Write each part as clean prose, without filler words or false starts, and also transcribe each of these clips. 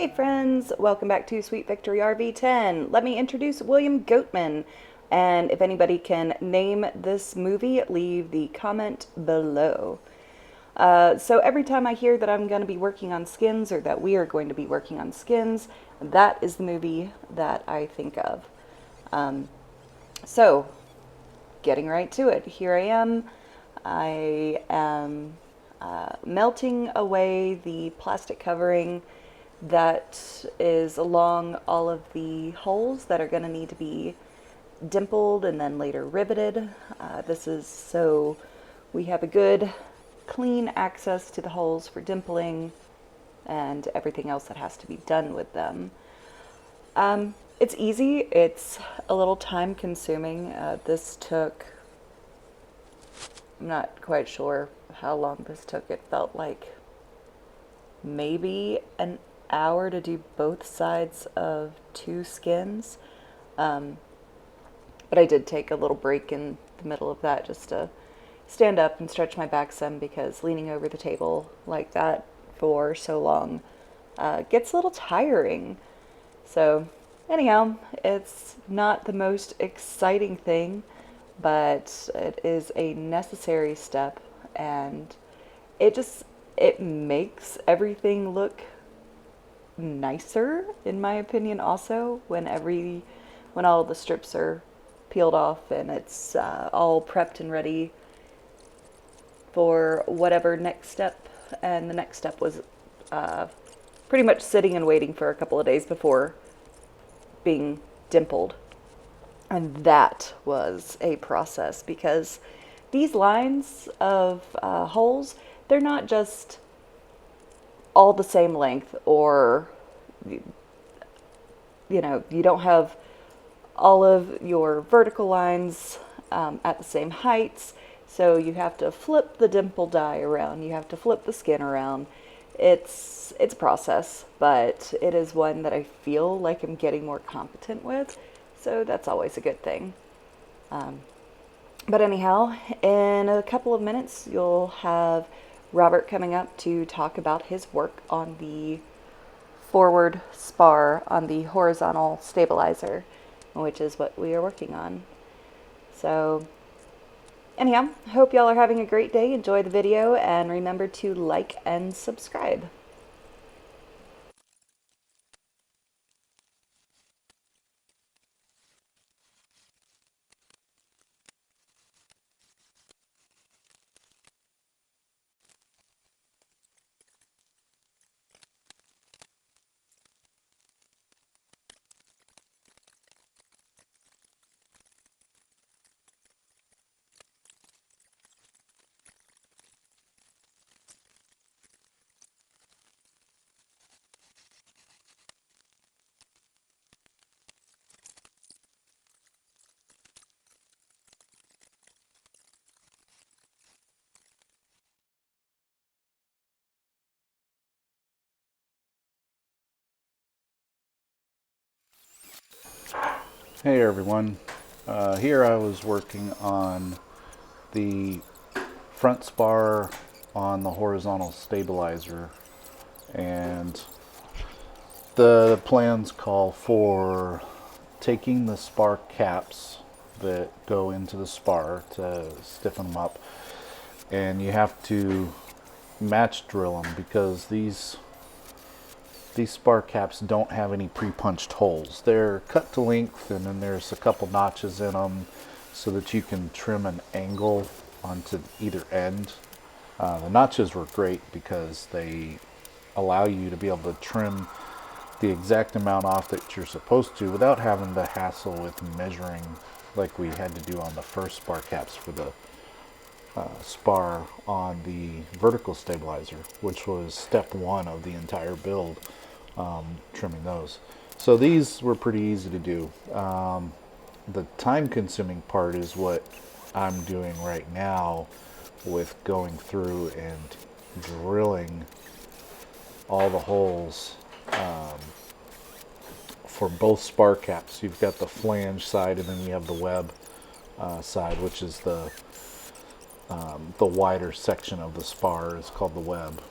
Hey friends, welcome back to Sweet Victory RV10. Let me introduce William Goatman, and if anybody can name this movie, leave the comment below. So every time I hear that I'm going to be working on skins, or that we are going to be working on skins, that is the movie that I think of. So, getting right to it, here I am. I am melting away the plastic covering that is along all of the holes that are going to need to be dimpled and then later riveted. This is so we have a good, clean access to the holes for dimpling and everything else that has to be done with them. It's easy. It's a little time consuming. This took, I'm not quite sure how long this took. It felt like maybe an hour to do both sides of two skins. But I did take a little break in the middle of that just to stand up and stretch my back some, because leaning over the table like that for so long gets a little tiring. So anyhow, it's not the most exciting thing, but it is a necessary step, and it makes everything look nicer, in my opinion, also when all the strips are peeled off and it's all prepped and ready for whatever next step. And the next step was pretty much sitting and waiting for a couple of days before being dimpled. And that was a process, because these lines of holes, they're not just all the same length, or you don't have all of your vertical lines at the same heights, so you have to flip the dimple die around, you have to flip the skin around. It's a process, but it is one that I feel like I'm getting more competent with, so that's always a good thing. But anyhow, in a couple of minutes, you'll have Robert coming up to talk about his work on the forward spar on the horizontal stabilizer, which is what we are working on. So anyhow, hope y'all are having a great day. Enjoy the video, and remember to like and subscribe. Hey everyone, here I was working on the front spar on the horizontal stabilizer, and the plans call for taking the spar caps that go into the spar to stiffen them up, and you have to match drill them, because these spar caps don't have any pre-punched holes. They're cut to length, and then there's a couple notches in them so that you can trim an angle onto either end. The notches were great because they allow you to be able to trim the exact amount off that you're supposed to without having to hassle with measuring like we had to do on the first spar caps for the spar on the vertical stabilizer, which was step one of the entire build, trimming those. So these were pretty easy to do. The time consuming part is what I'm doing right now, with going through and drilling all the holes for both spar caps. You've got the flange side, and then you have the web side, which is the wider section of the spar is called the web.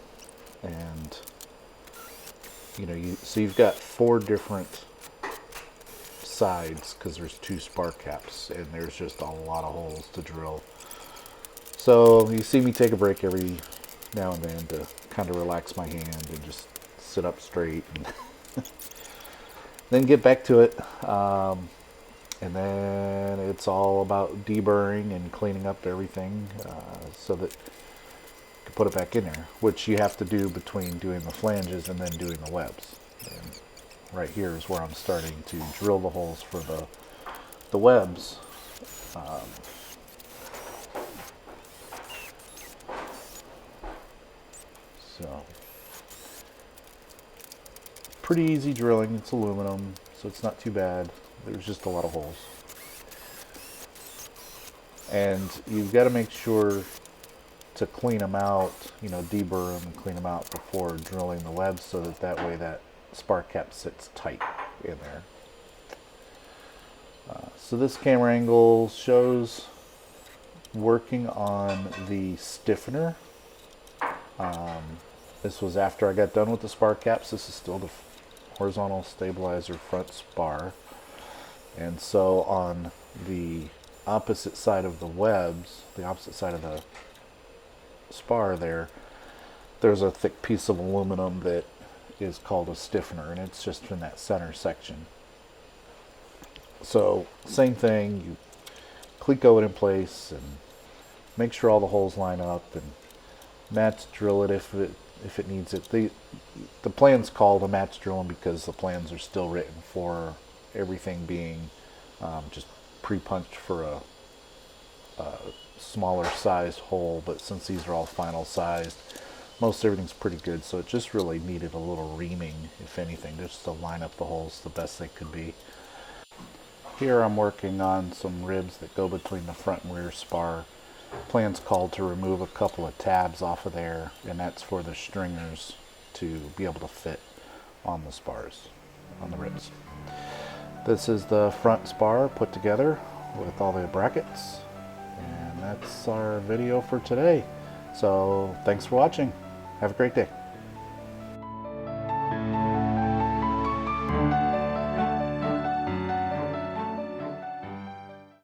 And so you've got 4 different sides because there's 2 spar caps, and there's just a lot of holes to drill. So you see me take a break every now and then to kind of relax my hand and just sit up straight and then get back to it. And then it's all about deburring and cleaning up everything so that you can put it back in there, which you have to do between doing the flanges and then doing the webs. And right here is where I'm starting to drill the holes for the webs. So pretty easy drilling. It's aluminum, so it's not too bad. There's just a lot of holes. And you've got to make sure to clean them out, deburr them and clean them out before drilling the webs so that way that spar cap sits tight in there. So this camera angle shows working on the stiffener. This was after I got done with the spar caps. This is still the horizontal stabilizer front spar. And so on the opposite side of the webs, the opposite side of the spar there's a thick piece of aluminum that is called a stiffener, and it's just in that center section. So same thing, you cleco it in place and make sure all the holes line up, and match drill it if it needs it. The plan's called a match drilling because the plans are still written for everything being just pre-punched for a smaller sized hole, but since these are all final sized, most everything's pretty good, so it just really needed a little reaming, if anything, just to line up the holes the best they could be. Here I'm working on some ribs that go between the front and rear spar. Plan's called to remove a couple of tabs off of there, and that's for the stringers to be able to fit on the spars, on the ribs. This is the front spar put together with all the brackets, and that's our video for today. So thanks for watching. Have a great day.